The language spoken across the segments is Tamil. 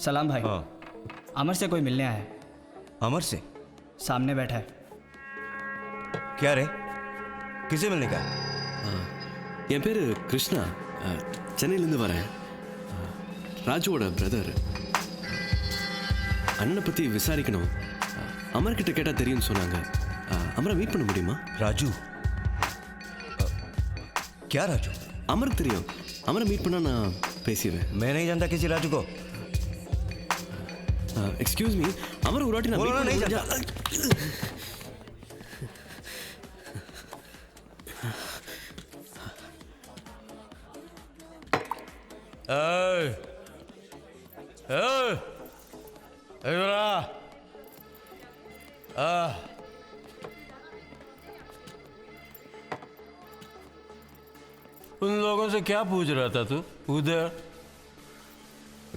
सलाम भाई। हाँ। अमर से कोई मिलने आया है। अमर से? सामने बैठा है। क्या रे, किसे मिलने का? என் பேர் கிருஷ்ணா, சென்னையிலேருந்து வரேன். ராஜுவோட பிரதர். அண்ணனை பற்றி விசாரிக்கணும். அமர்கிட்ட கேட்டால் தெரியும்னு சொன்னாங்க. அமரை மீட் பண்ண முடியுமா? राजू? क्या राजू? அமருக்கு தெரியும். அமரை மீட் பண்ணால் நான் பேசிடுவேன். मैं नहीं जानता किसी राजू को। எக்ஸ்கியூஸ் மீ, அமர் ஒரு வாட்டி நான் बोलो ना, नहीं meet जानता। उन लोगों से क्या पूछ रहा था तू उधर?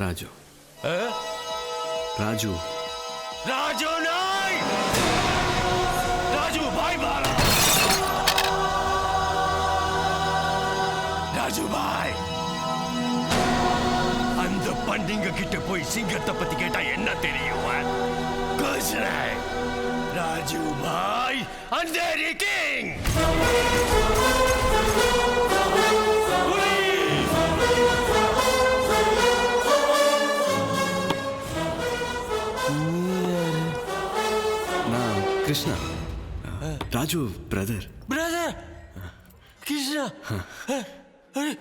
ராஜு. है? ராஜு. राजू नहीं, राजू भाई मारा। राजू भाई அந்த பண்டிங்க கிட்ட போய் சிங்கத்தை பத்தி கேட்டா என்ன தெரியும்? ராஜு பாய் அந்தேரி கிங். நான் கிருஷ்ணா, ராஜு பிரதர். ब्रदर कृष्णा, अरे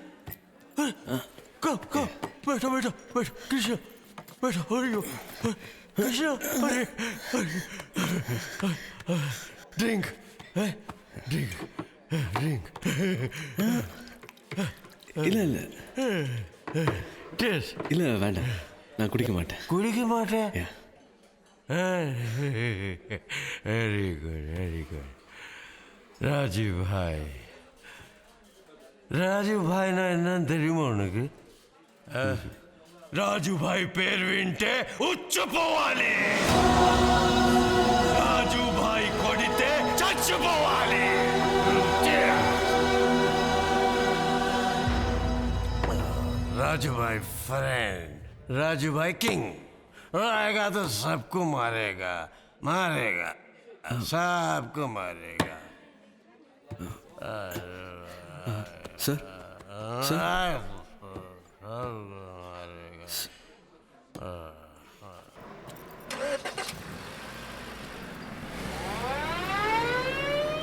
कम कम बैठो बैठो बैठो कृष्णा बैठो। अरे कृष्णा, अरे ड्रिंक ड्रिंक ड्रिंक இல்லை இல்லை टेस्ट இல்லை வேண்டாம், நான் குடிக்க மாட்டேன். कुड़ी की माटे। Yeah. Very good very good. Rajiv भाई ना என்ன தெரியுமா உனக்கு? రాజు భాయ్ పేరు వింటే ఉచ్చిపోవాలి, రాజు భాయ్ కొడితే చచ్చిపోవాలి. राजू भाई फ्रेंड, राजू भाई किंग आएगा तो सबको मारेगा, मारेगा सबको मारेगा। சார் சார்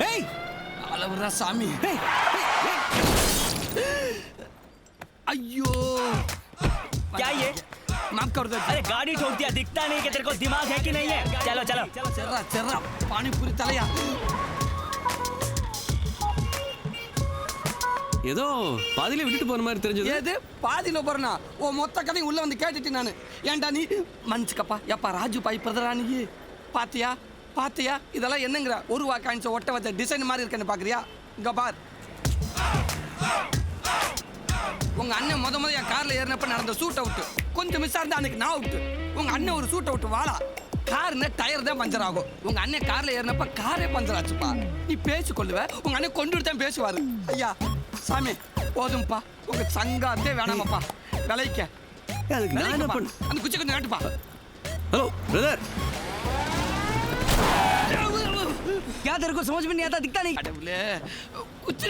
ஏய் அளவுரா சாமி. अयो क्या ये? माफ कर दो। अरे गाड़ी ठोक दिया, दिखता नहीं कि तेरे को दिमाग है कि नहीं है? चलो चलो चर्रा चर्रा पानी पूरी தலையா. ஏதோ பாதியில விட்டுட்டு போன மாதிரி தெரிஞ்சது. ஏது பாதியில போறனா? ஓ மொத்த கதையும் உள்ள வந்து கேட்டுட்டு நானு. ஏன்டா நீ மன்னிச்சுக்கப்பா. எப்பா ராஜு பாய் பிரதரா நீ? பாத்தியா பாத்தியா இதெல்லாம் என்னங்கற? ஒரு ரூபா காயின்ஸ் ஒட்ட வச்ச டிசைன் மாதிரி இருக்கேன்னு பாக்குறியா? இங்க பார். உங்க அண்ணன் முத என் கார்ல ஏறினப்ப நடந்த சூட் அவுட் கொஞ்சம் மிஸ் ஆயிருந்தா அன்னைக்கு நான் அவுட். உங்க அண்ணன் ஒரு சூட் அவுட் வாடா. கார்ல டயர் தான் பஞ்சர் ஆகும். உங்க அண்ணன் கார்ல ஏறினப்ப காரே பஞ்சர் ஆச்சுப்பா. நீ பேசி கொள்ளுவ, உங்க அண்ணன் கொண்டு தான் பேசுவாரு. ஐயா சாமி போதும்பா, உங்க சங்காத்தே வேணாமப்பா. விளைக்க அதுக்கு நான் என்ன பண்ண? அந்த குச்சி கொஞ்சம் காட்டுப்பா. ஹலோ பிரதர், क्या तेरे को समझ में नहीं आता? दिखता नहीं? कुछ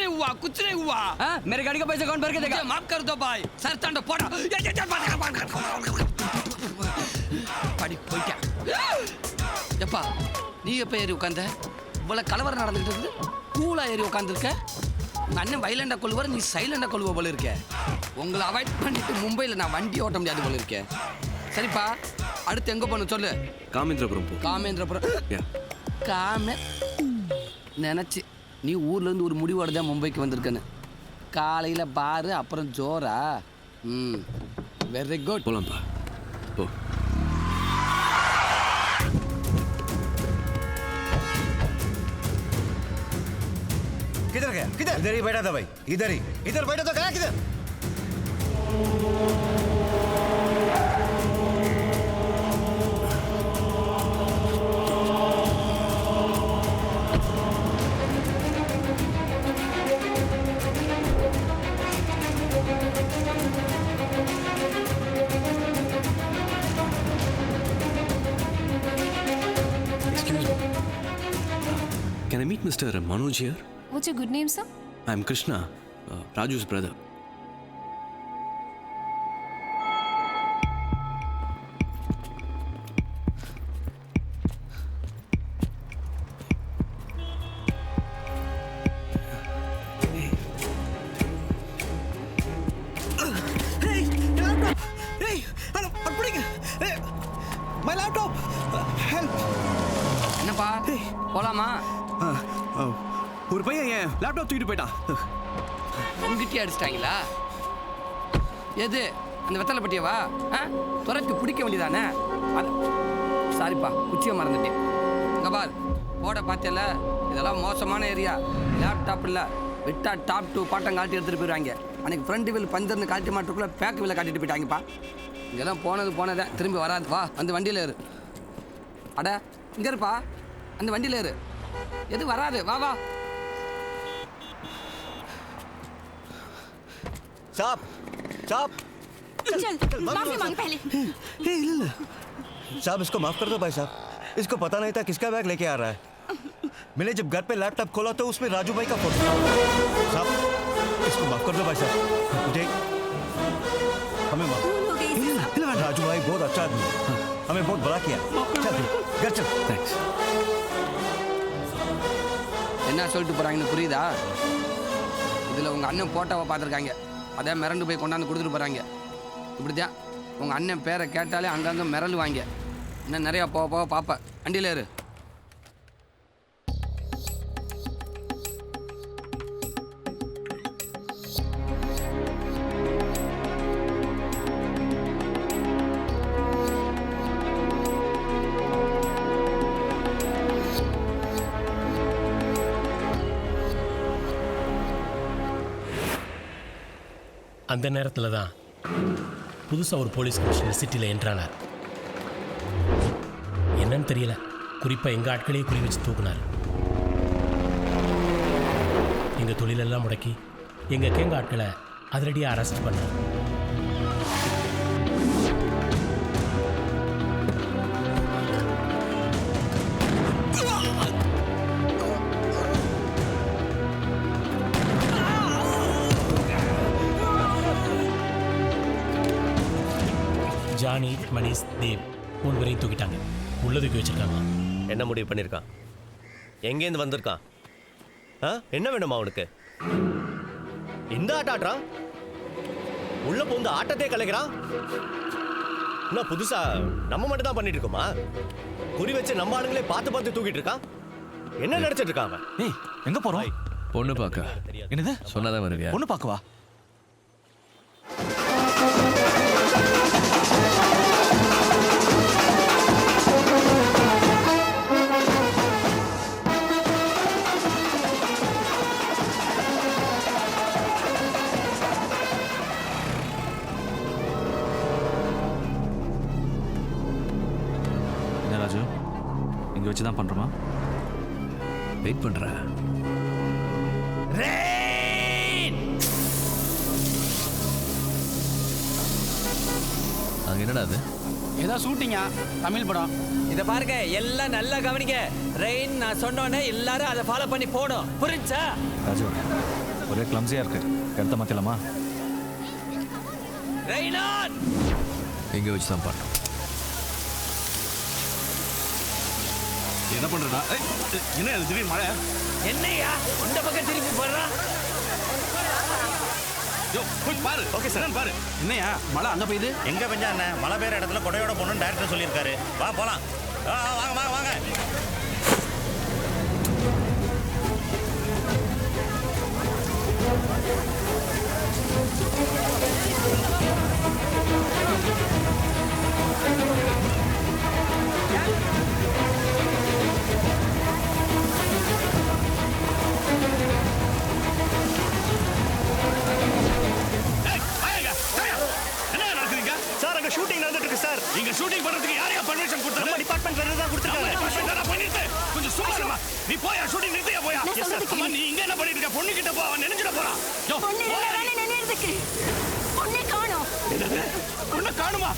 नहीं हुआ। हाँ? मेरे गाड़ी का पैसा कौन भर के देगा? माफ कर दो भाई. सर तांडो पोड़ा படி போய்க்க. எப்பா நீ எப்போ ஏறி உட்காந்த? இவ்வளோ கலவரம் நடந்துகிட்டு இருக்குது, கூலா ஏறி உட்காந்துருக்க. உங்கள் அண்ணன் வைலண்டா கொள்வார், நீ சைலண்டா கொள்வ போல இருக்க. உங்களை அவாய்ட் பண்ணிட்டு மும்பையில் நான் வண்டி ஓட்ட முடியாது போல இருக்கேன். சரிப்பா, அடுத்து எங்கே போகணும் சொல்லு. காமேந்திரபுரம் போ. காமேந்திரபுரம் யா. நினச்சி நீ ஊர்லேருந்து ஒரு முடிவோடு தான் மும்பைக்கு வந்திருக்கேன்னு. காலையில் பாரு, அப்புறம் ஜோரா. Very good. போலாம்ப்பா போ. किधर गया? किधर? इधर ही बैठा था भाई, इधर ही, इधर बैठा था। गया किधर? Mr. Manoj here. What's your good name, sir? I'm Krishna, Raju's brother. My laptop! Help! என்னப்பா போலாமா? ஒரு பையன் என் லேப்டாப் தூக்கிட்டு போயிட்டான். உங்ககிட்டயே அடிச்சிட்டாங்களா? எது அந்த வெத்தலை பட்டியவா? துரத்தி பிடிக்க வேண்டியதானே? சாரிப்பா, குச்சியை மறந்துட்டேன். இங்க பார், போட பார்த்தல, இதெல்லாம் மோசமான ஏரியா. லேப்டாப் இல்லை, விட்டா டாப் 2 பாட்டம் காட்டி எடுத்துகிட்டு போயிடுவாங்க. அன்னைக்கு ஃப்ரண்ட் வீல் பஞ்சர்னு காட்டி மாட்டுக்குள்ளே பேக் வீலை காட்டிட்டு போயிட்டாங்கப்பா. இதெல்லாம் போனதே திரும்பி வராது. வா, அந்த வண்டியில் ஏறு. அட இங்கே இருப்பா, அந்த வண்டியில் ஏறு. எது வராது, வா வா. साहब साहब चल माफी मांग पहले। साहब इसको माफ कर दो भाई साहब, इसको पता नहीं था किसका बैग लेके आ रहा है। मैंने जब घर पे लैपटॉप खोला तो उसमें राजू भाई का फोटो था। साहब इसको माफ कर दो भाई साहब, मुझे हमें माफ। राजू भाई बहुत अच्छा आदमी है, हमें बहुत बड़ा किया। चल घर चल। Thanks. என்ன சொல்லிட்டு போகிறாங்கன்னு புரியுதா? இதில் உங்கள் அண்ணன் போட்டோவை பார்த்துருக்காங்க, அதே மிரண்டு போய் கொண்டாந்து கொடுத்துட்டு போகிறாங்க. இப்படி தான் உங்கள் அண்ணன் பேரை கேட்டாலே அங்கங்கே மிரளுவாங்க. இன்னும் நிறையா போக போக பார்ப்பேன். வண்டியில் ஏறு. அந்த நேரத்தில் தான் புதுசாக ஒரு போலீஸ் கமிஷனர் சிட்டியில் என்ட்ரானார். என்னன்னு தெரியல, குறிப்பாக எங்கள் ஆட்களையே குறி வச்சு தூக்குனார். எங்கள் தொழிலெல்லாம் முடக்கி எங்கள் கேங்க ஆட்களை அதிரடியாக அரெஸ்ட் பண்ணார். ஜானி, மணிஷ், தேவ் 3 பேரையும் தூக்கிட்டாங்க. உள்ள தூக்கி வச்சிருக்காங்க. என்ன முடிவு பண்ணியிருக்கான்? எங்கேருந்து வந்திருக்கான்? என்ன வேணுமா அவனுக்கு? இந்த ஆட்டம் ஆடுறான், உள்ள போந்து ஆட்டத்தை கலைக்கிறான். என்ன புதுசா நம்ம மட்டும் தான் பண்ணிட்டு இருக்கோமா? குறி வச்சு நம்ம ஆளுங்களே பார்த்து பார்த்து தூக்கிட்டு இருக்கான். என்ன நினைச்சிட்டு இருக்கான் அவன்? ஏய் எங்க போறோம்? பொண்ணு பார்க்க. என்னது? சொன்னதான் வருவியா? பொண்ணு பார்க்கவா? ராஜு இங்கே வச்சு தான் பண்ணுறோமா? வெயிட் பண்ணுறேன். அங்கே என்னடா அது? ஏதோ ஷூட்டிங்கா, தமிழ் படம். இதை பாருங்க, எல்லாம் நல்லா கவனிங்க. ரெயின் நான் சொன்னோன்னே எல்லாரும் அதை ஃபாலோ பண்ணி போடும். புரிஞ்சா? ராஜு ஒரே கிளம்ஸியாக இருக்கு, இடத்த மாற்றலாமா? ரெயினான் எங்கே வச்சு தான் பண்ணோம். என்ன பண்றடா? என்ன திடீர்னு மழை? என்னையா இந்த பக்கம் திருப்பி போடுறான்? போய் பாரு. ஓகே சார், பாரு. என்னையா மழை அங்கே பெய்யுது? எங்க பெஞ்சா என்ன? மழை பெய்யுற இடத்துல கொடையோட போகணும்னு டைரக்டர் சொல்லியிருக்காரு. வா போலாம். வாங்க வாங்க வாங்க. ஷூட்டிங் நடந்துட்டு இருக்கு சார். இங்க ஷூட்டிங் பண்றதுக்கு யாரையா பர்மிஷன் கொடுத்தது? நம்ம டிபார்ட்மெண்ட்ல இருந்து தான் கொடுத்திருக்காங்க. பண்ணிட்டு கொஞ்சம் சும்மா இருமா. நீ போயா, ஷூட்டிங் நிறுத்தியா போயா. அம்மா நீ இங்க என்ன பண்ணிட்டு இருக்க? பொண்ணு கிட்ட போ, அவன் நினைச்சிட போறான். பொண்ணு வேலை நினைறதுக்கு பொண்ணே காணோம். பொண்ணு காணுமா?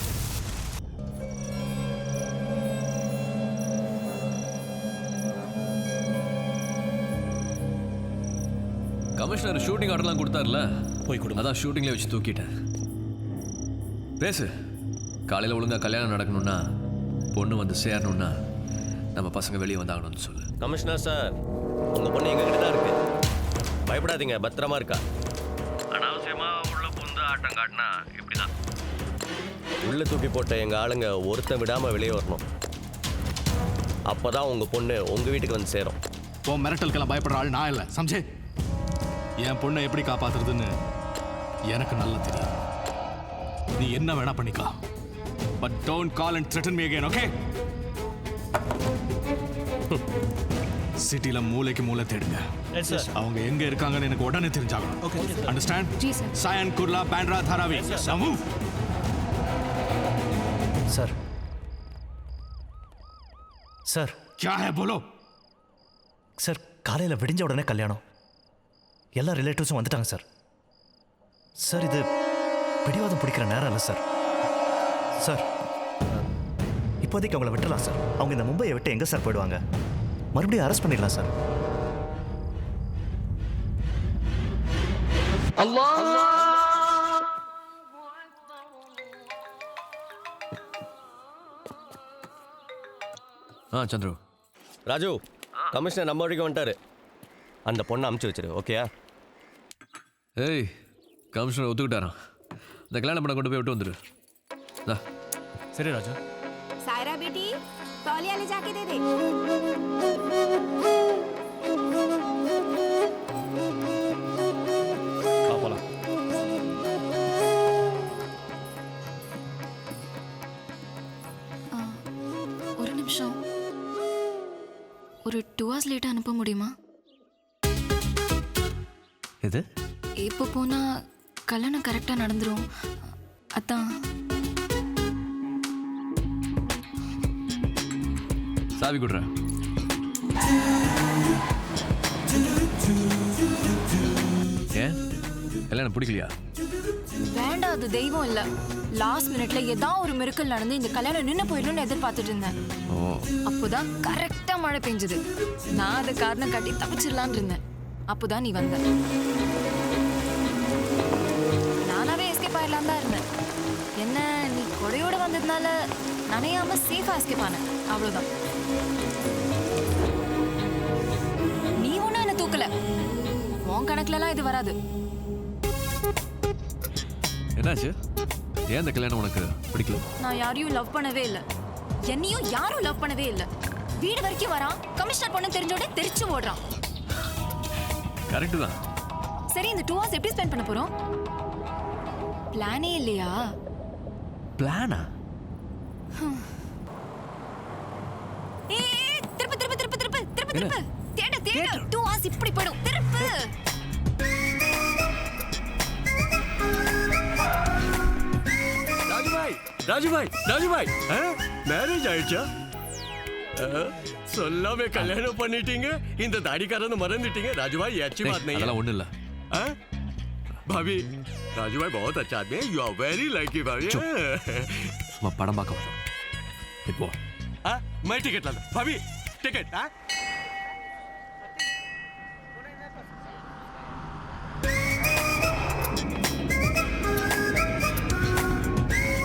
கமிஷனர் ஷூட்டிங் ஆர்டர்லாம் கொடுத்தாருல, போய் கொடு. அதான் ஷூட்டிங்லேயே வச்சு தூக்கிட்டேன். பேசு. காலையில் ஒழுங்கா கல்யாணம் நடக்கணும்னா, பொண்ணு வந்து சேரணும்னா நம்ம பசங்க வெளியே வந்தாகணும்னு சொல்லு. கமிஷனர் சார், உங்க பொண்ணு எங்ககிட்ட தான் இருக்கு. பயப்படாதீங்க, பத்திரமா இருக்கா. அனாவசியமா உள்ள புந்து ஆட்டம் காட்டினா இப்படிதான். உள்ள தூக்கி போட்ட எங்க ஆளுங்க ஒருத்தன் விடாம வெளியே வரணும். அப்பதான் உங்க பொண்ணு உங்க வீட்டுக்கு வந்து சேரும். உன் மிரட்டலுக்கெல்லாம் பயப்படுற ஆள் நான் இல்லை, சம்ஜே. என் பொண்ணை எப்படி காப்பாத்துறதுன்னு எனக்கு நல்லா தெரியும். நீ என்ன வேணா பண்ணிக்கலாம், but don't call and threaten me again, okay? சிட்டில மூளைக்கு மூளை தேடுங்க. அவங்க எங்க இருக்காங்கன்னு எனக்கு உடனே தெரிஞ்சாகணும். Understand? Zion, Kurla, பேண்ட்ரா, Dharavi. Sir sir क्या है बोलो? சார், காலையில் விடிஞ்ச உடனே கல்யாணம். எல்லா ரிலேட்டிவ்ஸும் வந்துட்டாங்க சார். சார், இது பிடிவாதம் பிடிக்கிற நேரம் இல்லை சார். சார், இப்போதைக்கு அவங்கள விட்டுலாம் சார். அவங்க இந்த மும்பையை விட்டு எங்கே சார் போயிடுவாங்க? மறுபடியும் அரெஸ்ட் பண்ணிடலாம் சார். சந்துரு. ராஜு, கமிஷனர் நம்ம வரைக்கும் வந்துட்டாரு. அந்த பொண்ணை அமுச்சு வச்சிரு, ஓகேயா? ஏய், கமிஷனர் ஒத்துக்கிட்டாரான். இந்த கல்யாணம் பண்ண கொண்டு போய் விட்டு வந்துரு. சரி ராஜா. सायरा बेटी, तौलिया ले जाके दे दे। போலாம். ஒரு நிமிஷம், ஒரு 2 hours லேட்டா அனுப்ப முடியுமா? எது? இப்போ போனா கல்யாணம் கரெக்டா நடந்துரும். அதான். சாவி கொடுற. ஏன் கல்யாணம் பிடிக்கலையா? வேண்டாம், அது தெய்வம் இல்ல. லாஸ்ட் மினிட்ல ஏதாவது ஒரு மிரக்கல் நடந்து இந்த கல்யாணம் நின்று போயிடும்னு எதிர்பார்த்துட்டு இருந்தேன். அப்போதான் கரெக்டா மழை பெஞ்சது. நான் அதை காரணம் காட்டி தப்பிச்சிடலான் இருந்தேன். அப்போதான் நீ வந்த. நானாவே எஸ்கேப் ஆயிடலாம் தான் இருந்தேன். என்ன, நீ கொடையோட வந்ததுனால நனையாம சேஃபா எஸ்கேப் ஆனேன், அவ்வளவுதான். நீ ஒன்னும் என்ன தூக்கல. உன் கணக்குல எல்லாம் இது வராது. என்னாச்சு? ஏன் இந்த கல்யாணம் உனக்கு பிடிக்கல? நான் யாரையும் லவ் பண்ணவே இல்லை. என்னையும் யாரும் லவ் பண்ணவே இல்லை. வீடு வரைக்கும் வரான், கமிஷனர் பொண்ணு தெரிஞ்சோட தெரிச்சு ஓடுறான். கரெக்ட் தான். சரி, இந்த 2 hours எப்படி ஸ்பெண்ட் பண்ண போறோம்? பிளானே இல்லையா? பிளானா? திருப்பு திருப்பு திருப்பு திருப்பு திருப்பு திருப்பு தேடு தேடு. 2 hours இப்படி போடும். திருப்பு. ராஜுபாய், மேரேஜ் ஆயிடுச்சா? சொல்லாம கல்யாணம் பண்ணிட்டீங்க. இந்த தாடிக்காரன் மறந்துட்டீங்க. ராஜுபாய் अच्छी बात नहीं है. அதெல்லாம் ஒண்ணும் இல்ல. भाभी, राजूभाई बहुत अच्छा आदमी है. You are very lucky भाभी. நம்ம படம் பார்க்க வரோம். இப்போ मैं टिकट ला. भाभी, टिकट.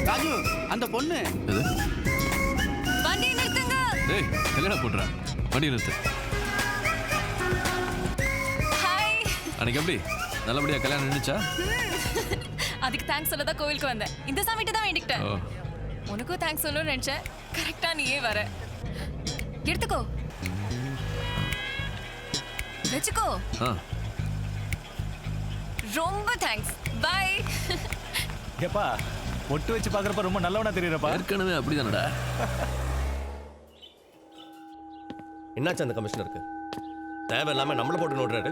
ராஜு, அந்த பொண்ணு எது? வண்டி நிறுத்துங்க. ஏய், கல்யாணம் போடுற. வண்டி நிறுத்து. ஹாய். அன்னைக்கு எப்படி நல்லபடியா கல்யாணம் நின்னுச்சா? அதுக்கு தேங்க்ஸ் சொல்லதா கோவிலுக்கு வந்தேன். இந்த சாமிட்ட தான் வேண்டிக்கிட்டேன். உனக்கும் தேங்க்ஸ் சொல்லணும்னு நினைச்சேன். கரெக்டா நீயே வர. எடுத்துக்கோ, வச்சுக்கோ. ரொம்ப தேங்க்ஸ். பை. ஏப்பா, ஒட்டு வச்சு பார்க்குறப்ப ரொம்ப நல்லவனா தெரியுறப்பா. ஏற்கனவே அப்படிதானடா. என்னாச்சு அந்த கமிஷனருக்கு? தேவையில்லாம நம்மளை போட்டு நோடுறாரு.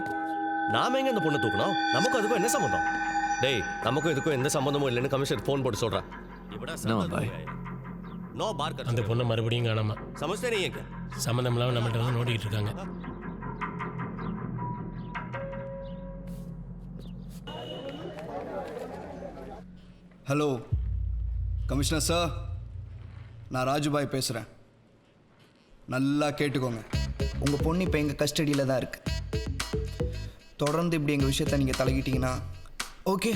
நாம எங்க அந்த பொண்ணை தூக்கணும்? நமக்கும் அதுக்கும் என்ன சம்பந்தம்? டேய், நமக்கும் இதுக்கும் எந்த சம்பந்தமும் இல்லைன்னு கமிஷனர் ஃபோன் போட்டு சொல்றான். No Parker. அந்த பொண்ணை மறுபடியும் காணாம. समझते नहीं है क्या? சம்மந்தம் இல்லாம நம்மகிட்ட வந்து நோண்டிக்கிட்டு இருக்காங்க. ஹலோ கமிஷனர் சார், நான் ராஜுபாய் பேசுகிறேன். நல்லா கேட்டுக்கோங்க. உங்கள் பொண்ணு இப்போ எங்கள் கஸ்டடியில் தான் இருக்குது. தொடர்ந்து இப்படி எங்கள் விஷயத்த நீங்கள் தலையிட்டீங்கன்னா ஓகே.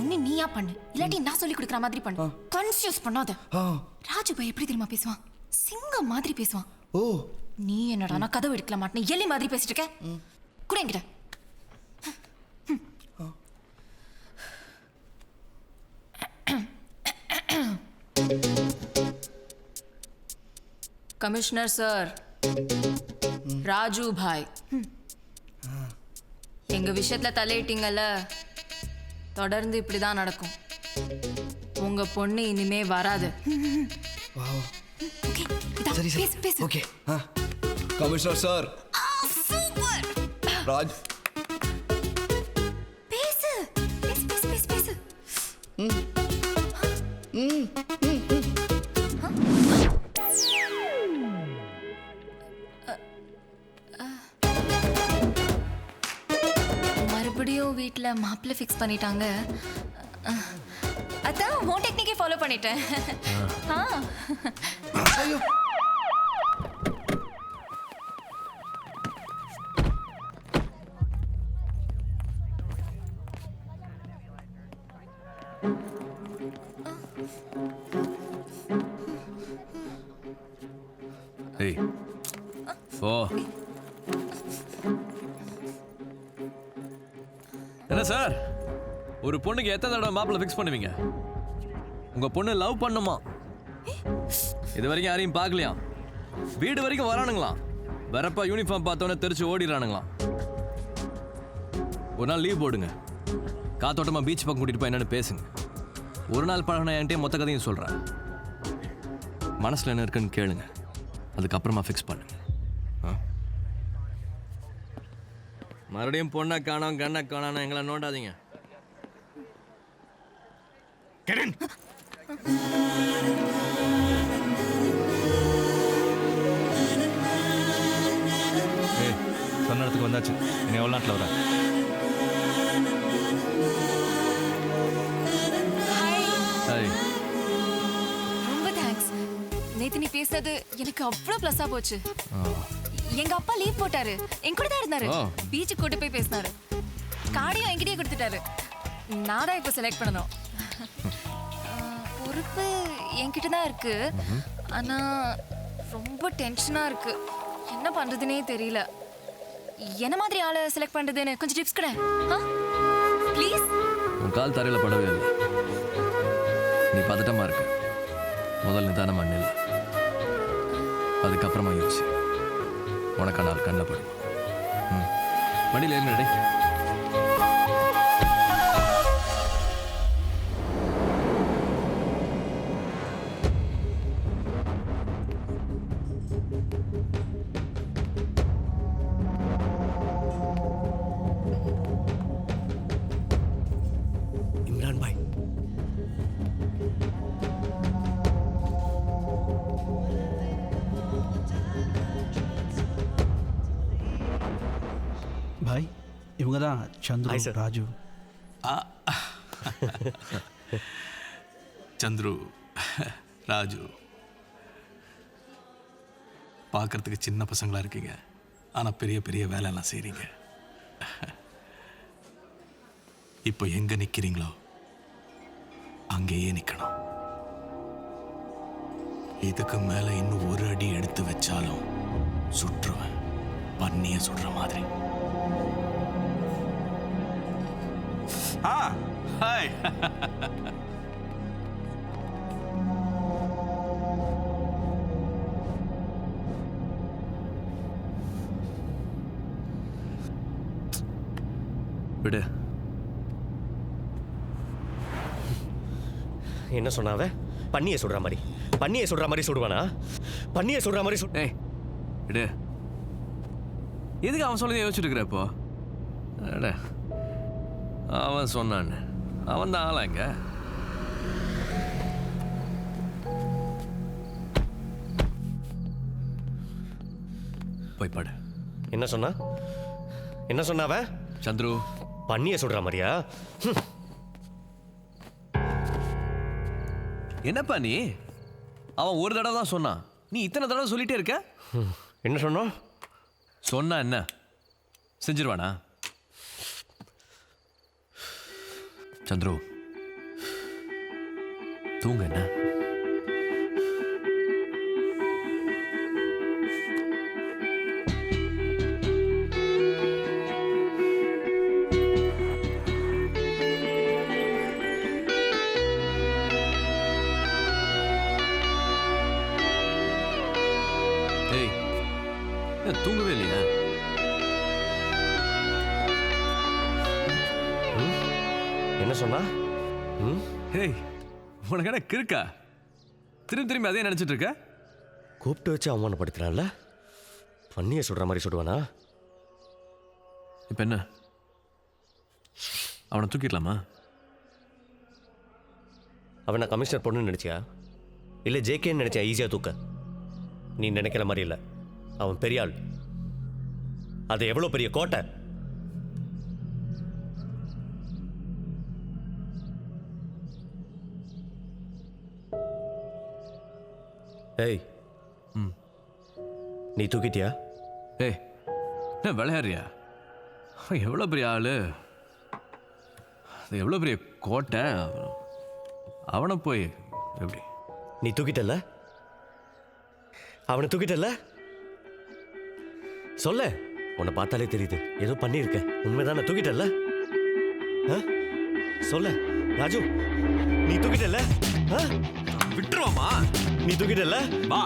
ஒண்ணு நீயா பண்ணு, இல்லாட்டி நான் சொல்லி கொடுக்குற மாதிரி பண்ணு. கன்ஃபியூஸ் பண்ணாத. ராஜு பாய் எப்படி தெரியுமா பேசுவான்? சிங்கம் மாதிரி பேசுவான். ஓ, நீ என்னடா நான் கதவு எடுக்கல மாட்டேன், எலி மாதிரி பேசிட்டு இருக்க. கூட என்கிட்ட. கமிஷனர் சார், ராஜு பாய், எங்க விஷயத்துல தலையிட்டீங்கல்ல, தொடர்ந்து இப்படிதான் நடக்கும். உங்க பொண்ணு இனிமே வராது. சரி சரி ஓகே. கமிஷனர் சார், ராஜ் பேசு பேசு பேசு பேசு பேசு. மறுபடியும் வீட்டில் மாப்பிள்ளை ஃபிக்ஸ் பண்ணிட்டாங்க. அதான் உன் டெக்னிக்கே ஃபாலோ பண்ணிட்டேன். ஐயோ, ஏய் ஓ, என்ன சார், ஒரு பொண்ணுக்கு எத்தனை தடவை மாப்பிள்ளை ஃபிக்ஸ் பண்ணுவீங்க? உங்க பொண்ணு லவ் பண்ணுமா? இது வரைக்கும் யாரையும் பார்க்கலையாம். வீடு வரைக்கும் வரானுங்களாம். வரப்பா யூனிஃபார்ம் பார்த்தோன்னே தெரிச்சு ஓடிடுறானுங்களாம். ஒரு நாள் லீவ் போடுங்க, காத்தோட்டமா பீச் பக்கம் கூட்டிட்டு போய் என்னன்னு பேசுங்க. ஒரு நாள் பழகின என்கிட்ட மொத்த கதையும் சொல்றேன். மனசுல என்ன இருக்குன்னு கேளுங்க, அதுக்கப்புறமா ஃபிக்ஸ் பண்ணுங்க. மறுபடியும் பொண்ணை காணோம் கண்ணை காணோம் எங்களை நோண்டாதீங்க. சொன்ன இடத்துக்கு வந்தாச்சு. இனி எவ்வளோ நாட்டில் வர? ரொம்ப தேங்க்ஸ். நேத்து நீ பேசுனது எனக்கு அவ்வளோ ப்ளஸ்ஸா போச்சு. எங்க அப்பா லீவ் போட்டாரு, என் கூட தான் இருந்தாரு. பீச்சுக்கு கூட்டு போய் பேசினாரு. கார்டையும் என்கிட்டயே கொடுத்துட்டாரு. நான் தான் இப்போ செலக்ட் பண்ணணும். பொறுப்பு என்கிட்ட தான் இருக்கு. ஆனா ரொம்ப டென்ஷனா இருக்கு. என்ன பண்றதுனே தெரியல. என்ன மாதிரி ஆளை செலக்ட் பண்றதுன்னு கொஞ்சம் டிப்ஸ் கூட ப்ளீஸ். உன் கால் தரையில படவே இல்லை. நீ பதட்டமா இருக்க. முதல் நிதானமா நில், அதுக்கப்புறமா யோசி. உனக்கான ஆள் கண்ணில் படும். வண்டியில் ஏறின டே. इमरान भाई, பாய் இவங்க தான் சந்துரு, ராஜு. சந்துரு, ராஜு, பார்க்கறதுக்கு சின்ன பசங்களா இருக்கீங்க, ஆனால் பெரிய பெரிய வேலையெல்லாம் செய்கிறீங்க. இப்போ எங்கே நிற்கிறீங்களோ அங்கேயே நிற்கணும். இதுக்கு மேலே இன்னும் ஒரு அடி எடுத்து வச்சாலும் சுற்றுவேன், பண்ணிய சுடுற மாதிரி. ஹாய். விடு. என்ன சொன்னாவ? பண்ணியை சுடுற மாதிரி, பண்ணியை சுடுற மாதிரி சுடுவானா? பண்ணியை சுடுற மாதிரி ஏய் விடு. எதுக்கு அவன் சொல்லி யோசிச்சுட்டு இருக்கிற இப்போ? அவன் சொன்னான், அவன் தான் ஆளாங்க. போய் பாடு. என்ன சொன்னா? என்ன சொன்னாவ? சந்துரு, பண்ணியை சுடுற மாதிரியா? என்னப்பா நீ? அவன் ஒரு தடவை தான் சொன்னான், நீ இத்தனை தடவை சொல்லிட்டே இருக்க. என்ன சொன்னோம்? சொன்னா என்ன? செஞ்சிருவானா? சந்துரு தூங்க என்ன? தூங்கவே இல்லையா? என்ன சொன்னா? ஹேய், உனக்கு என்ன கிறுக்கா? திரும்பி அதே நினைச்சிட்டு இருக்க? கூப்பிட்டு வச்சு அவமானப்படுத்துறான்ல, பண்ணிய சுடுற மாதிரி சுடுவானா? இப்ப என்ன, அவனை தூக்கிடலாமா? அவனை கமிஷனர் பொண்ணு நினைச்சியா இல்லை ஜேகேன்னு நினைச்சா ஈஸியாக தூக்க? நீ நினைக்கிற மாதிரி இல்லை, அவன் பெரிய ஆள். அது எவ்வளோ பெரிய கோட்டை! ஏய், நீ தூக்கிட்டியா? ஏய், என்ன விளையாடுறியா? எவ்வளோ பெரிய ஆளு, எவ்வளோ பெரிய கோட்டை, அவனை போய் எப்படி? நீ தூக்கிட்டல்ல? அவனை தூக்கிட்டல்ல? சொல்ல, உன்னை பார்த்தாலே தெரியுது ஏதோ பண்ணியிருக்க. உண்மைதானே? தூக்கிட்டல்ல? சொல்ல ராஜு, நீ தூக்கிட்டல்ல? விட்டுருவாமா? நீ தூக்கிட்டல்ல? வா.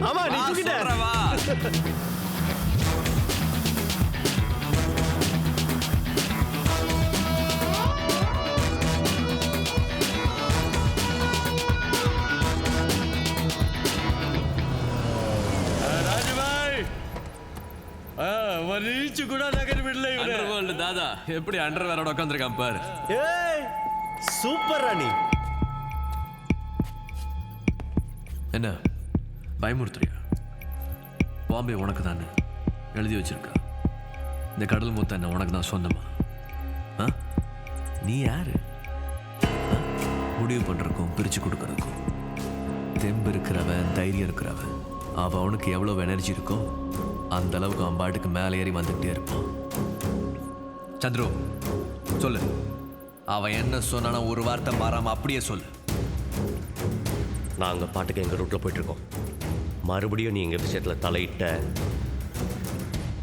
ஆமா, நீ தூக்கிட்ட. வா. தாதா எப்படி அண்டர் வேரோட உட்காந்துருக்கான் பாரு. சூப்பர் ராணி. என்ன பயமுறுத்துறியா? பாம்பே உனக்கு தானே எழுதி வச்சிருக்கா. இந்த கடல் மொத்தம் என்ன உனக்கு தான் சொந்தமா? நீ யாரு முடிவு பண்றதுக்கும் பிரிச்சு கொடுக்கறதுக்கும்? தெம்பு இருக்கிறவன், தைரியம் இருக்கிறவன், அவனுக்கு எவ்வளவு எனர்ஜி இருக்கோ அந்த அளவுக்கு அவன் பாட்டுக்கு மேலே ஏறி வந்துகிட்டே இருப்பான். சந்துரு சொல்லு, அவன் என்ன சொன்னானா ஒரு வார்த்தை மாறாம அப்படியே சொல்லு. நாங்கள் பாட்டுக்கு எங்கள் ரூட்டில் போயிட்டுருக்கோம். மறுபடியும் நீ எங்கள் விஷயத்தில் தலையிட்ட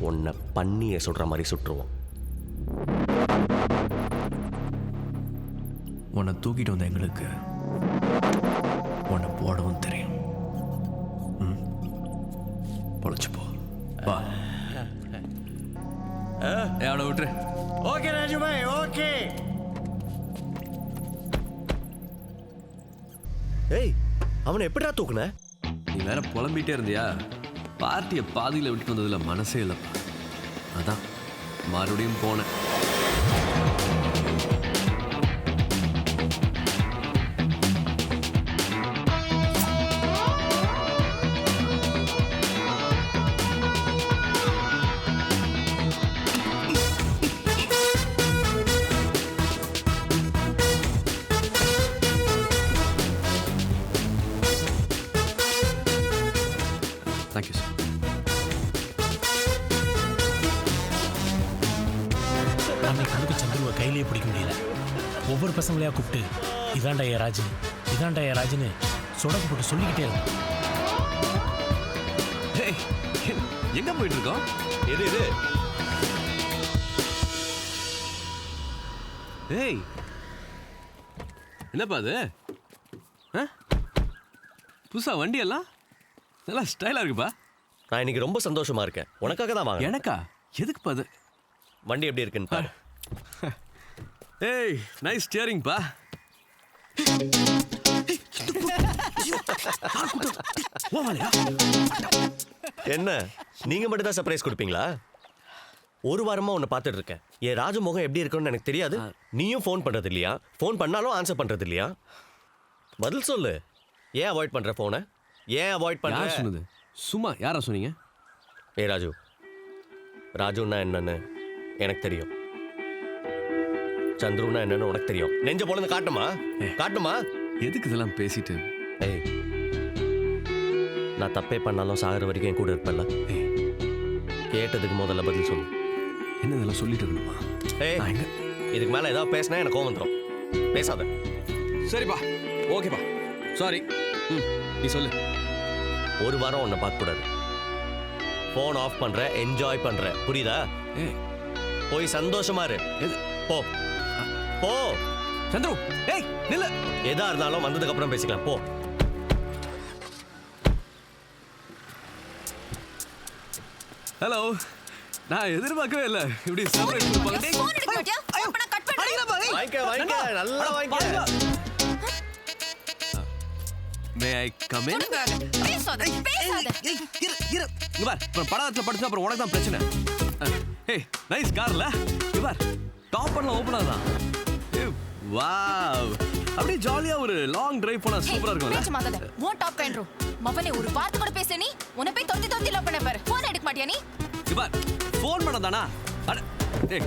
உன்னை பண்ணியை சுடுற மாதிரி சுட்டுருவோம். உன்னை தூக்கிட்டு வந்த எங்களுக்கு உன்னை போடவும் தெரியும். பொழைச்சு போ. வா. அவனை விட்டுரு. ஓகே ராஜு பாய், ஓகே. ஏய், அவனை எப்படிடா தூக்குன? நீ வேற புலம்பிட்டே இருந்தியா? பார்ட்டியை பாதியில் விட்டு வந்ததுல மனசே இல்லைப்பா. அதான் மறுபடியும் போனேன். Thank you sir. அன்னைக்கு எனக்கு சந்துருவை கையிலேயே பிடிக்க முடியல. ஒவ்வொரு பசங்களையா கூப்பிட்டு இதாண்டா ஏ ராஜு, இதாண்டா ஏ ராஜுன்னு சொடக்கு போட்டு சொல்லிக்கிட்டே இருந்தான். எங்க போயிட்டு இருக்கோம்? எது இது? ஏய், என்னப்பா அது? புதுசா வண்டி எல்லாம் நல்லா ஸ்டைலா இருக்குப்பா. நான் இன்னைக்கு ரொம்ப சந்தோஷமா இருக்கேன். உனக்காக தான் வாங்க. எனக்கா? எதுக்குப்பா அது? வண்டி எப்படி இருக்குன்னு பாரு. ஏய், நைஸ் ஸ்டியரிங் பா. என்ன, நீங்க மட்டும் தான் சர்ப்ரைஸ் கொடுப்பீங்களா? ஒரு வாரமா உன்னை பார்த்துட்டு இருக்கேன். என் ராஜு முகம் எப்படி இருக்குன்னு எனக்கு தெரியாது. நீயும் ஃபோன் பண்றது இல்லையா? ஃபோன் பண்ணாலும் ஆன்சர் பண்றது இல்லையா? பதில் சொல்லு. ஏன் அவாய்ட் பண்ற போனை? ஏன் அவாய்ட் பண்ற? யார் சொன்னது? சும்மா யாரா சொன்னீங்க? ஏ ராஜு, ராஜுன்னா என்னன்னு எனக்கு தெரியும். சந்துருன்னா என்னன்னு உனக்கு தெரியும். நெஞ்ச போலந்து காட்டுமா? காட்டுமா? எதுக்கு இதெல்லாம் பேசிட்டு? ஏய், நான் தப்பே பண்ணாலும் சாகர வரைக்கும் என் கூட இருப்பேன்ல. கேட்டதுக்கு முதல்ல பதில் சொல்லு. என்ன இதெல்லாம் சொல்லிட்டு இருக்கணுமா? ஏய், இதுக்கு மேல ஏதாவது பேசினா எனக்கு கோவம் வந்துடும். பேசாத. சரிப்பா, ஓகேப்பா, சாரி. நீ சொல்லு. ஒரு வாரம் உன்னை பார்க்க கூடாது. போன் ஆஃப் பண்ற, என்ஜாய் பண்ற, புரியுதா? போய் சந்தோஷமா இரு. போ போ சந்துரு. ஏய் நில்ல. எதா இருந்தாலும் வந்ததுக்கு அப்புறம் பேசிக்கலாம். போ. ஹலோ, நான் எதிர்பார்க்கவே இல்லை இப்படி சர்ப்ரைஸ் கொடுப்பாங்க. வாங்கிக்க, நல்லா வாங்கிக்க. மே ஐ கம் இன்? பேசாத பேசாத. இரு பார், படத்துல படுத்து அப்புறம் உனக்கு தான் பிரச்சனை. ஏய் நைஸ் கார்ல. பார், டாப் பண்ணலாம் ஓபனா தான். வாவ், அப்படியே ஜாலியா ஒரு லாங் டிரைவ் போனா சூப்பரா இருக்கும். பேச்சு மாத்தாத. ஓ டாப் கண்ட்ரோ. மவனே ஒரு வார்த்தை கூட பேச நீ. உன்னை போய் தொத்தி தொத்தி லவ் பண்ண பாரு. போன் எடுக்க மாட்டியா நீ? பார், ஃபோன் பண்ணதானா? அட ஏய்,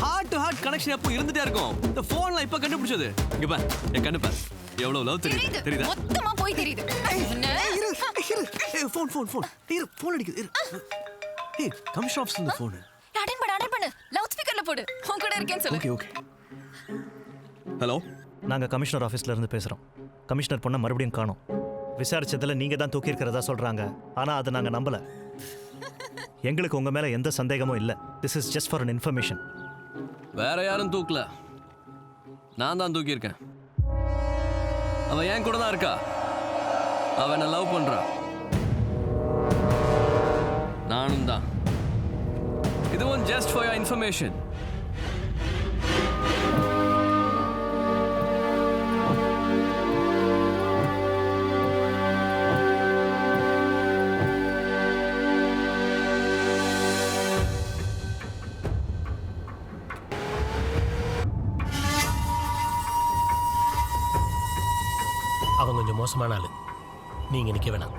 ஹார்ட் டு ஹார்ட் கனெக்ஷன் எப்போ இருந்துட்டே இருக்கும். இந்த ஃபோன்ல இப்ப கண்டுபிடிச்சது. இங்க பார், என் கண்ணு பார். எவ்வளவு லவ் தெரியுது. தெரியுதா? மொத்தமா போய் தெரியுது. ஏய் ஃபோன் இரு, ஃபோன் அடிக்குது. இரு. ஏய் கமிஷன் ஆஃபீஸ்ல இருந்து ஃபோன். அட்டன் பண்ணு. லவுட் ஸ்பீக்கர்ல போடு. உன் கூட இருக்கேன்னு சொல்லு. ஓகே. ஹலோ, நாங்க கமிஷனர் ஆஃபீஸ்ல இருந்து பேசுறோம். கமிஷனர் பொண்ணை மறுபடியும் காணோம். விசாரிச்சதுல நீங்க தான் தூக்கி இருக்கிறதா சொல்றாங்க. ஆனா அதை நாங்க நம்பல. எங்களுக்கு உங்க மேல எந்த சந்தேகமும் இல்ல. This is just for an information. வேற யாரும் தூக்கல, நான் தான் தூக்கி இருக்கேன். அவ என் கூட தான் இருக்கா. அவ என்ன லவ் பண்றா. நானும் தான். இதுவும் ஜஸ்ட் ஃபார் யுவர் இன்ஃபர்மேஷன். அவன் கொஞ்சம் மோசமான ஆளு. நீங்க நிற்க வேணாம்.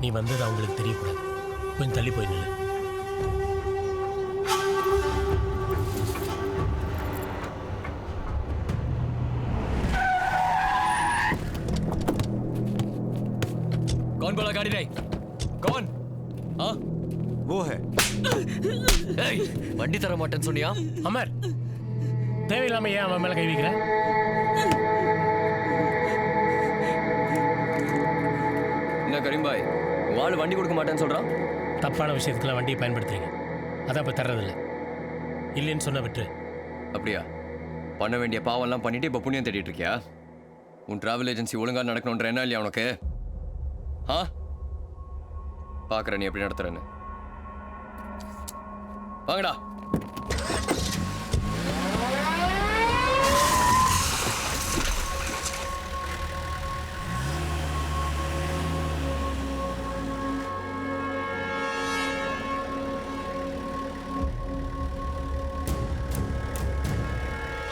நீ வந்தது அவங்களுக்கு தெரியக்கூடாது. கொஞ்சம் தள்ளி போய் நில்லு. कौन बोला गाड़ी नहीं? कौन? हाँ? वो है. ஏய், வண்டி தர மாட்டேன்னு சொன்னியா? அமர், தேவையில்லாம ஏன் அவன் மேல கை வைக்கிற? என்ன கரீம் பாய், வாழ் வண்டி கொடுக்க மாட்டேன்னு சொல்றான்? தப்பான விஷயத்துக்குலாம் வண்டியை பயன்படுத்துறீங்க. அதான் இப்போ தர்றதில்ல. இல்லைன்னு சொன்ன விட்டு. அப்படியா? பண்ண வேண்டிய பாவம்லாம் பண்ணிட்டு இப்போ புண்ணியம் தேடிட்டு இருக்கியா? உன் டிராவல் ஏஜென்சி ஒழுங்கா நடக்கணுன்ற என்ன இல்லையா உனக்கு? ஆ, பார்க்குற நீ எப்படி நடத்துறேன்னு. வாங்கடா.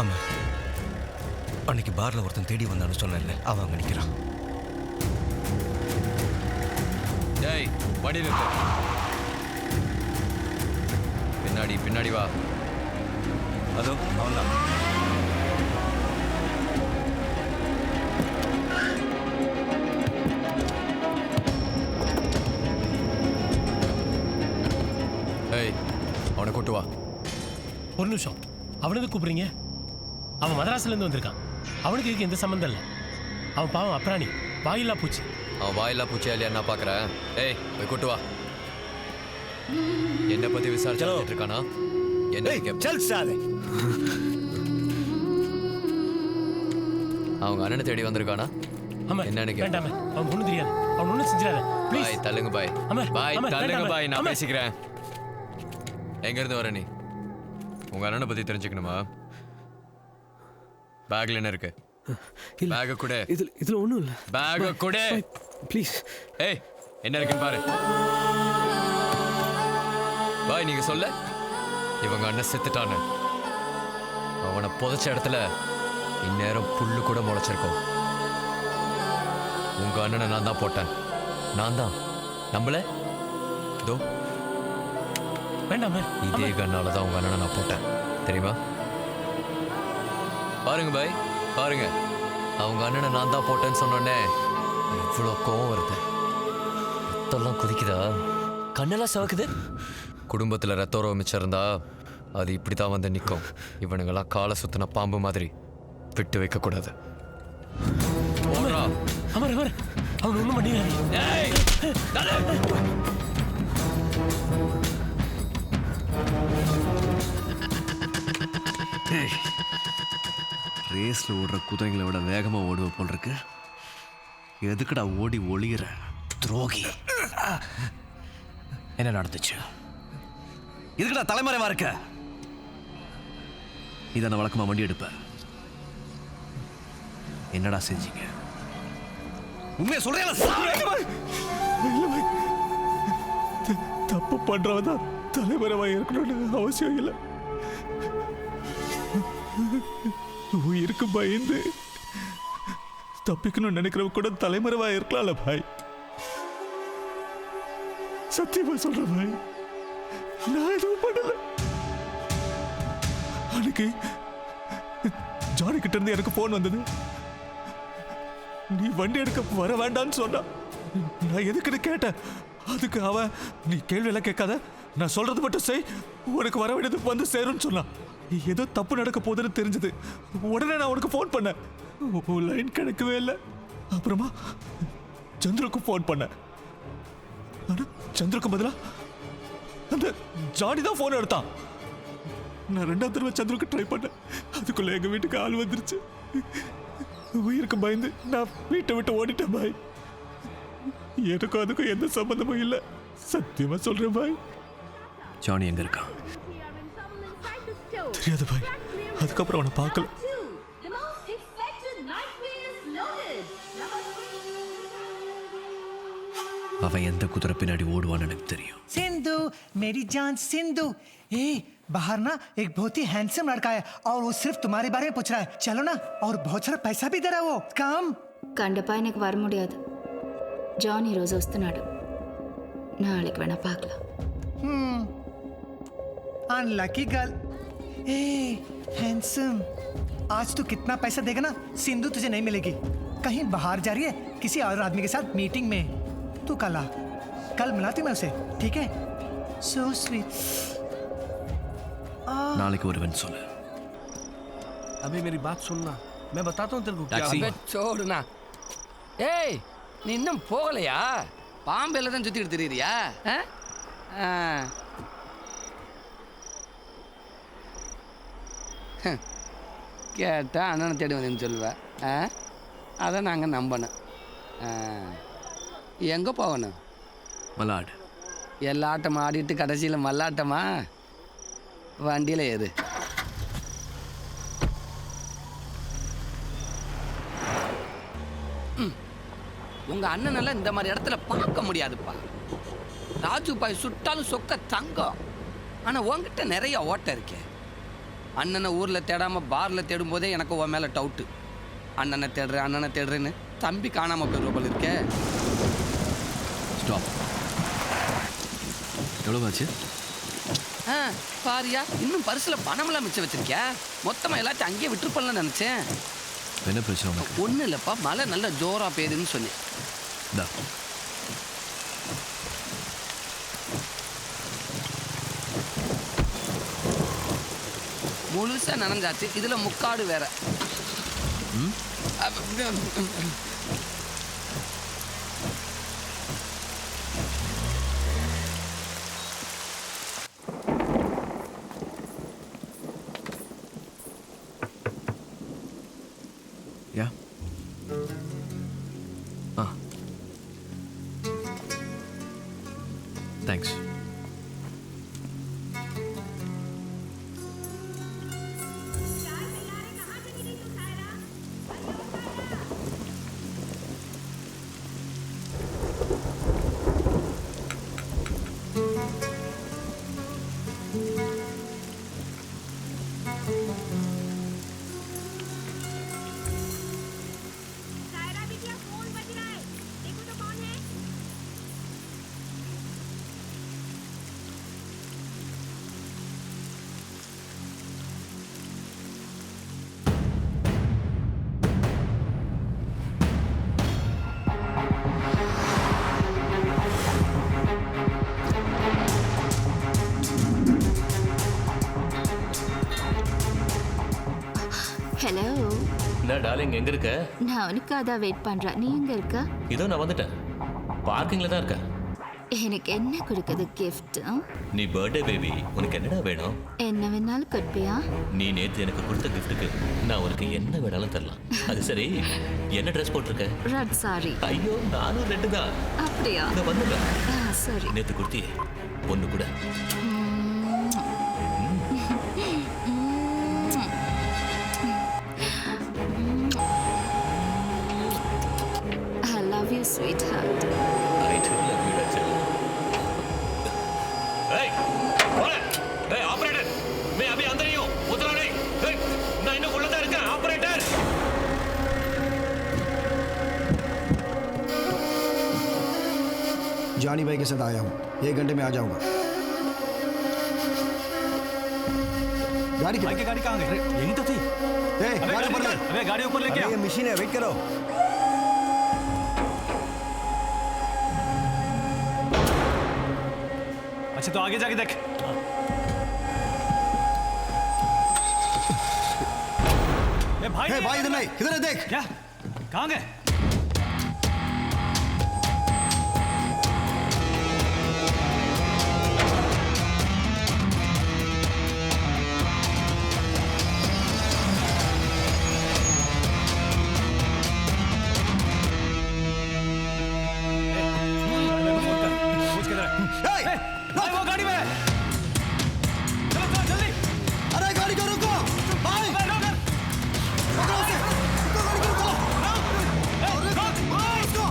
அம்மா, அன்னைக்கு பார்ல ஒருத்தன் தேடி வந்தான்னு சொன்னேன்ல, அவன் அங்க நிக்கிறான். டேய், வண்டி நிறுத்து. பின்னாடி வா. அதோ அவன்தான். ஏய், அவனை கூட்டு வா. ஒரு நிமிஷம், அவனுக்கு கூப்பிடுறீங்க? அவன் மதராஸ்ல இருந்து வந்திருக்கான். அவனுக்கு இதுக்கு எந்த சம்மந்தம் இல்லை. அவன் பாவம் அப்ராணி, வாயில்லா பூச்சி. அவன் வாயில்லா பூச்சியா இல்லையா நான் பார்க்குறேன். ஏய், போய் கூட்டு வா. என்ன பத்தி விசாரிச்சுட்டு இருக்கானா? என்ன சல் சாலே. அவங்க அண்ணனை தேடி வந்திருக்கானா? என்னன்னு வேண்டாம், அவன் ஒன்றும் தெரியாது. அவன் ஒன்றும் செஞ்சிடாத. பாய், தள்ளுங்க பாய். பாய், தள்ளுங்க பாய். நான் பேசிக்கிறேன். எங்க இருந்து வர நீ? உங்க அண்ணனை பத்தி தெரிஞ்சுக்கணுமா? பேக்ல என்ன இருக்கு? பேக கூட. இதுல ஒண்ணும் இல்ல. பேக கூட ப்ளீஸ். ஏய், என்ன இருக்குன்னு பாரு. பாய், நீங்க சொல்ல இவங்க அண்ணன் செத்துட்டான்னு. அவனை புதைச்ச இடத்துல இந்நேரம் புல்லு கூட முளைச்சிருக்கும். உங்க அண்ணனை நான் தான் போட்டேன். நான் தான். நம்பல? இதோ வேண்டாம். இதே கண்ணால தான் உங்க அண்ணனை நான் போட்டேன், தெரியுமா? பாருங்க பாய், பாருங்க. அவங்க அண்ணனை நான் தான் போட்டேன்னு சொன்னோடனே இவ்வளோ கோவம் வருது. ரத்தம்லாம் குதிக்குதா? கண்ணெல்லாம் சவக்குது. குடும்பத்தில் ரத்த உறவு மிச்சம் இருந்தா அது இப்படி தான் வந்து நிற்கும். இவனுங்கெல்லாம் காலை சுத்தின பாம்பு மாதிரி விட்டு வைக்கக்கூடாது. அமர் அமர் அவன் ஒன்றும் பண்ணிடாரு. ரேஸ்ல ஓடுற குதிரைங்களை விட வேகமா ஓடுவ போல் இருக்கு. எதுக்குடா ஓடி ஒளிகிற துரோகி? என்ன நடந்துச்சு? எதுக்குடா தலைமறைவா இருக்க? இதான வழக்கமா வண்டி எடுப்ப. என்னடா செஞ்சீங்க? உண்மையை சொல்றேன். தப்பு பண்றவன் தான் தலைமறைவாக இருக்கணும்னு அவசியம் இல்லை. உயிருக்கு பயந்து தப்பிக்கணும்னு நினைக்கிறவங்க கூட தலைமறைவாக இருக்கலாம்ல பாய். சத்தியமா சொல்றேன் பாய், நான் எதுவும் பண்ணல. அன்னைக்கு ஜானி கிட்ட இருந்து எனக்கு போன் வந்தது. நீ வண்டி எடுக்க வர வேண்டான்னு சொன்னா. நான் எதுக்குன்னு கேட்டேன். அதுக்கு அவன், நீ கேள்வி எல்லாம் கேட்காத, நான் சொல்றது மட்டும் செய், உனக்கு வர வேண்டியது வந்து சேரும்னு சொன்னான். ஏதோ தப்பு நடக்க போகுதுன்னு தெரிஞ்சது. உடனே நான் உனக்கு ஃபோன் பண்ணேன். லைன் கிடைக்கவே இல்லை. அப்புறமா சந்திருக்கு ஃபோன் பண்ணேன். ஆனா சந்திருக்கு பதிலா அந்த ஜானி தான் ஃபோன் எடுத்தான். நான் 2வது தடவை சந்திருக்கு ட்ரை பண்ணேன். அதுக்குள்ள எங்க வீட்டுக்கு ஆள் வந்துருச்சு. உயிருக்கு பயந்து நான் வீட்டை விட்டு ஓடிட்டேன் பாய். எனக்கும் அதுக்கும் எந்த சம்பந்தமும் இல்லை. சத்தியமா சொல்றேன் பாய். ஜானி எங்க இருக்கான்? தெரியாது பாய். அதுக்கப்புறம் அவனை பார்க்கல. அவன் எந்த குதிரை பின்னாடி ஓடுவான்னு எனக்கு தெரியும். सिंधु मेरी जान सिंधु, ए बाहर ना एक बहुत ही हैंडसम लड़का है और वो सिर्फ तुम्हारे बारे में पूछ रहा है. चलो ना, और बहुत सारा पैसा भी दे रहा है वो. काम கண்டிப்பா எனக்கு வர முடியாது. ஜான் ఈరోజు వస్తున్నాడు. நாளைக்கு வேணா பார்க்கலாம். Unlucky girl. ए हैंडसम, आज तू कितना पैसा देगा ना, सिंधु तुझे नहीं मिलेगी. कहीं बाहर जा रही है किसी और आदमी के साथ मीटिंग में. तू कल मिलाती मैं उसे, ठीक है? So sweet. நாளைக்கு வருவேன்னு சொல்லு. अभी मेरी बात सुनना, मैं बताता हूँ तेरे को क्या अबे छोड़ना. ஏய், நீ இன்னும் போகலையா? பாம்பேல தான் சுத்திட்டு திரியிறியா? கேட்டா அண்ணனை தேடி வந்தேன்னு சொல்லுவேன். அதை நாங்கள் நம்பணும். எங்கே போகணும்? மல்லாடு. எல்லா ஆட்டமும் ஆடிட்டு கடைசியில் மல்லாட்டமா? வண்டியில் ஏறு. உங்கள் அண்ணனெல்லாம் இந்த மாதிரி இடத்துல பார்க்க முடியாதுப்பா. ராஜு பாய் சுட்டாலும் சொக்க தங்கம். ஆனால் உங்ககிட்ட நிறைய ஓட்டை இருக்கே. அண்ணனை ஊரில் தேடாமல் பாரில் தேடும் போதே எனக்கு உன் மேலே டவுட்டு. அண்ணனை தேடுறேன்னு தம்பி காணாமல் போய் போல இருக்கே. ஸ்டாப். எவ்வளோ ஆச்சு? பாரியா, இன்னும் பரிசில் பணமெல்லாம் மிச்சம் வச்சிருக்கியா? மொத்தமாக எல்லாத்தையும் அங்கேயே விட்டுருப்பேன்னு நினச்சேன். என்ன பிரச்சனை உனக்கு? ஒன்றும் இல்லைப்பா, மழை நல்லா ஜோராக பெய்யுதுன்னு சொன்னேன். முழுசா நனைஞ்சாச்சு, இதுல முக்காடு வேற. Yeah. Thanks. ஹலோ. என்ன டார்லிங் எங்க இருக்க? நான் உனக்காக தான் வெயிட் பண்றேன். நீ எங்க இருக்க? இதோ நான் வந்துட்டேன். பார்க்கிங்ல தான் இருக்கேன். எனக்கு என்ன கொடுக்குது கிஃப்ட்? நீ பர்த்டே பேபி, உனக்கு என்னடா வேணும்? என்ன வேணாலும் கொடுப்பியா? நீ நேத்து எனக்கு கொடுத்த கிஃப்ட்டுக்கு நான் உனக்கு என்ன வேணாலும் தரலாம். அது சரி, என்ன ட்ரெஸ் போட்டிருக்க? Red sorry. ஐயோ, நானும் ரெட்டு தான். அப்படியா? நான் வந்துடுறேன். சரி. நேத்து கொடுத்தியே பொண்ணு கூட. I love you, sweetheart. I too love you, Rachel. Hey, बोले, hey operator, मैं अभी अंदर ही हूँ, उतरा नहीं. Hey, मैं इन्हें बोलता रहता हूँ, operator. जॉनी भाई के साथ आया हूँ, 1 घंटे में आ जाऊँगा. गाड़ी गाड़ी कहाँ गई? यही तो थी. गाड़ी ऊपर ले. अबे गाड़ी ऊपर लेके आओ. ये मशीन है, वेट करो. अच्छा तो आगे जाके देख. भाई इधर नहीं, इधर है, देख. क्या? कहाँ गए? भाई वो गाड़ी में है. चलो चलो जल्दी. अरे गाड़ी को रुको. भाई पकड़ो उसे. रुको गाड़ी को रुको. अरे रुको.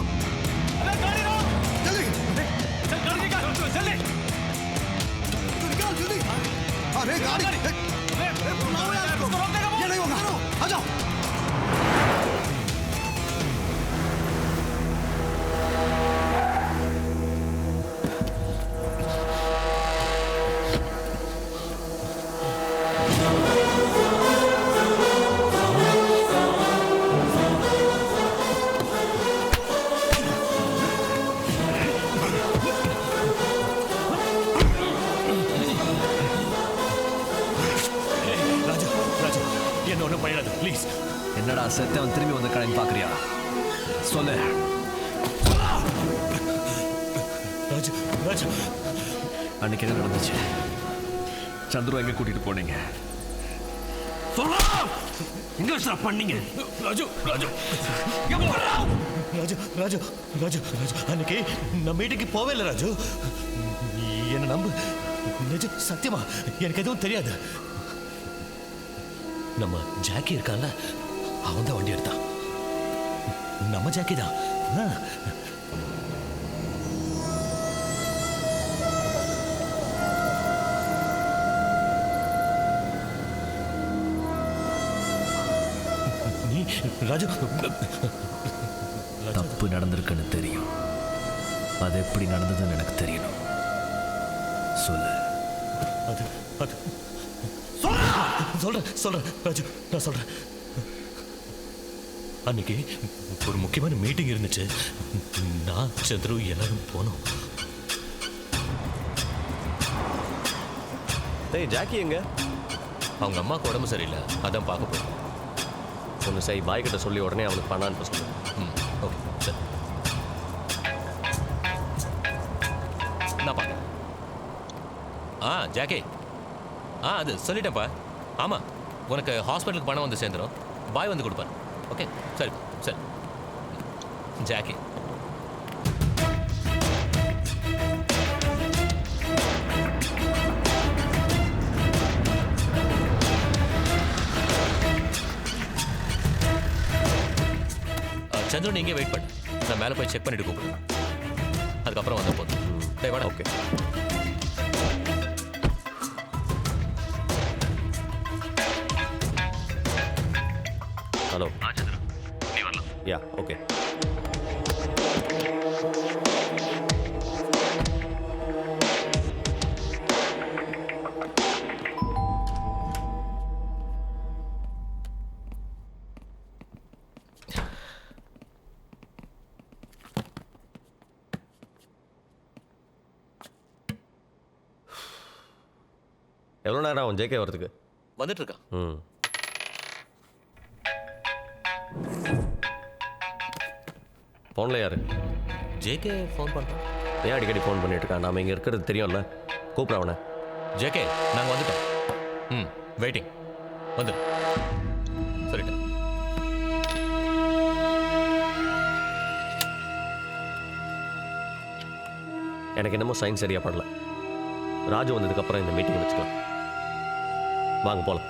अरे गाड़ी रोक. जल्दी. चल गाड़ी निकाल जल्दी. निकाल जल्दी. अरे गाड़ी. ये नहीं होगा. आ जाओ. என்ன ஒன்றும் பண்ணிடாது ப்ளீஸ். என்னடா செத்தவன் திரும்பி வந்து கடைன்னு பார்க்குறியா? சொல்லு. ராஜு ராஜு அன்னைக்கு என்ன நடந்துச்சு? சந்துரு எங்கே கூட்டிட்டு போனீங்க? எங்க சார் பண்ணீங்க? ராஜு ராஜு ராஜு ராஜு ராஜு ராஜு அன்னைக்கு நான் மீட்டிங்கு போவே இல்லை ராஜு. என்ன நம்பு. நிஜம் சத்தியமா எனக்கு எதுவும் தெரியாது. நம்ம ஜாக்கி இருக்கான்ல, அவன் தான் வண்டி எடுத்தான். நம்ம ஜாக்கி தான். நீ ராஜு தப்பு நடந்திருக்குன்னு தெரியும். அது எப்படி நடந்ததுன்னு எனக்கு தெரியணும். சொல்லு. அது அது சொல்றேன் ராஜு, நான் சொல்றேன். அன்னைக்கு ஒரு முக்கியமான மீட்டிங் இருந்துச்சு. நான் சந்துரு எல்லாரும் போனோம். டேய் ஜாக்கி எங்க? அவங்க அம்மாவுக்கு உடம்பு சரியில்லை, அதான் பார்க்க போகிறோம். ஒன்று சரி, பாய் கிட்ட சொல்லி உடனே அவனுக்கு பண்ணான்னு சொல்லு. ஓகே சரி. நான் பார்க்க. ஜாக்கி. அது சொல்லிட்டேன்ப்பா. ஆமாம், உனக்கு ஹாஸ்பிட்டலுக்கு பணம் வந்து சேர்ந்துடும். பாய் வந்து கொடுப்பார். ஓகே சரி சரி. ஜாக்கி. சந்திரன் நீங்க வெயிட் பண்ணு. நான் மேலே போய் செக் பண்ணிட்டு கூப்பிடுறேன். அதுக்கப்புறம் வந்த போதும். டேய் வாடா. ஓகே. ஹலோ. சந்திரன் நீ வரலாம். Yeah okay. எவ்வளோ நேரம் ஆகும் ஜேகே வரதுக்கு? வந்துட்டு இருக்கான். ஃபோனில் யாரு? ஜேகே ஃபோன் பண்ணுறோம். ஏன் அடிக்கடி ஃபோன் பண்ணிட்டு இருக்கான்? நாம இங்கே இருக்கிறது தெரியும்ல. கூப்பிட அவனை. ஜேகே நாங்கள் வந்துட்டோம். வெயிட்டிங். வந்து சொல்லிட்டேன். எனக்கு என்னமோ சைன் சரியா படல. ராஜு வந்ததுக்கப்புறம் இந்த மீட்டிங் வச்சுக்கலாம். வாங்க போகலாம்.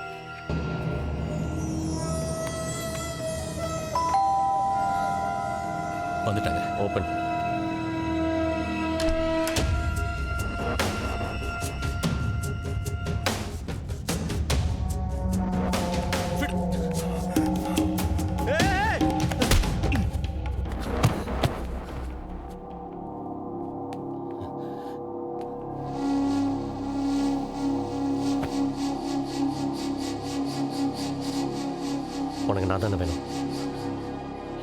வந்துட்டாங்க. ஓப்பன். உனக்கு நான் தானே வேணும்.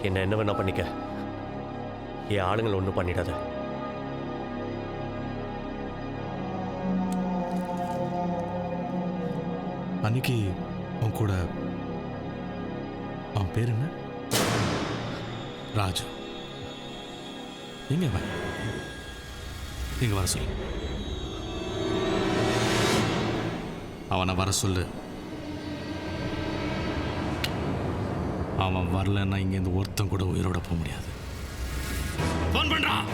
என்ன வேணா பண்ணிக்க. என் ஆளுங்களை ஒன்றும் பண்ணிடாத. அன்னைக்கு உன் கூட அவன் பேர் என்ன? ராஜு. எங்க அவன்? இங்க வர சொல்லு. அவனை வர சொல்லு. அவன் வரலன்னா இங்கேருந்து ஒருத்தன் கூட உயிரோட போக முடியாது. ஃபோன் பண்றான்.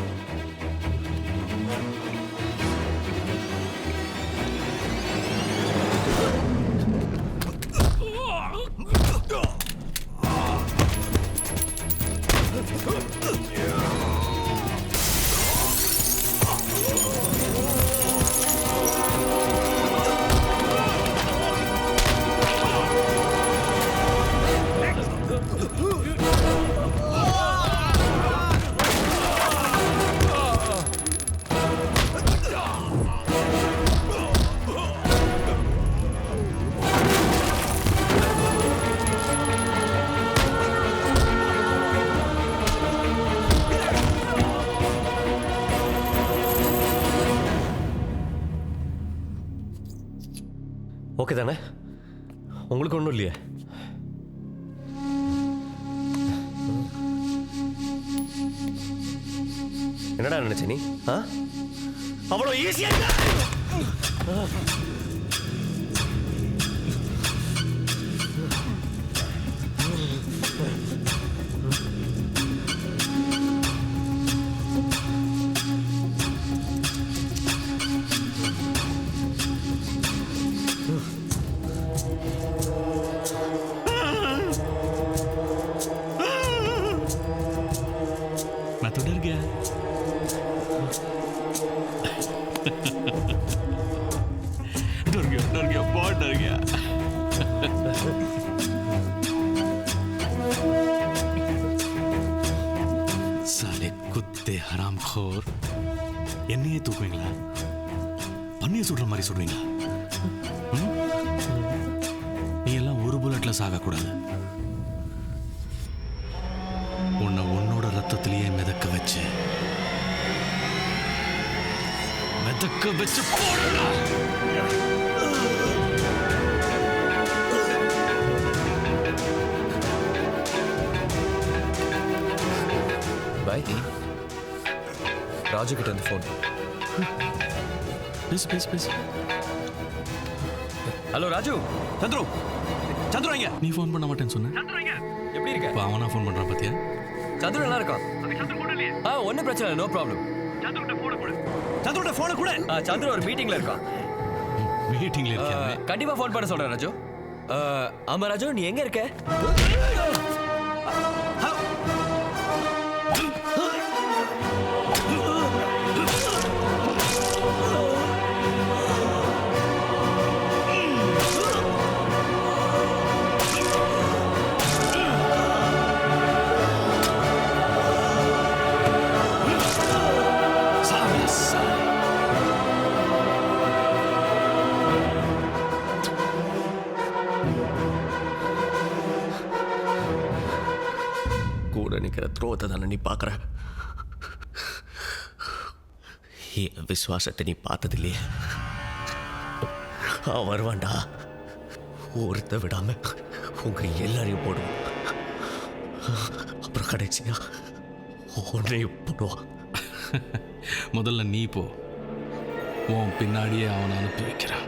ஓகே தானே? உங்களுக்கு ஒன்றும் இல்லையே? என்னடா நினைச்ச நீ? அவ்வளோ ஈஸியா? मैं तो डर गया. डर गया, बहुत डर गया. साले कुत्ते हरामखोर. என்னையே தூக்குவீங்களா? பண்ணிய சுடுற மாதிரி சுடுவீங்களா? நீ எல்லாம் ஒரு புல்லட்ல சாகக்கூடாது. உன்னை உன்னோட ரத்தத்திலேயே மிதக்க வச்சு போடா. பாய். ராஜு கிட்ட இருந்து ஃபோன். பேசு. ஹலோ ராஜு. சந்துரு இங்க. நீ ஃபோன் பண்ண மாட்டேன்னு சொன்ன. எப்படி இருக்க? இப்போ அவனா ஃபோன் பண்றான் பாத்தியா? சந்துரு நல்லா இருக்கான். ஒன்றும் பிரச்சனை இல்லை, நோ ப்ராப்ளம். சந்துருட்ட ஃபோனை கூட. சந்துரு ஒரு மீட்டிங்ல இருக்கான். மீட்டிங்ல இருக்கியா? கண்டிப்பா ஃபோன் பண்ண சொல்றேன் ராஜு. ஆமா ராஜு, நீ எங்க இருக்க? கூட நிற்கிற துரோகத்தை தானே நீ பார்க்குற. என் விசுவாசத்தை நீ பார்த்தது இல்லையே. வருவான்டா, ஒருத்த விடாம உங்க எல்லாரையும் போடுவோம். அப்புறம் கடைசியா உன்னையும் போடுவான். முதல்ல நீ போ, உன் பின்னாடியே அவனை அனுப்பி வைக்கிறான்.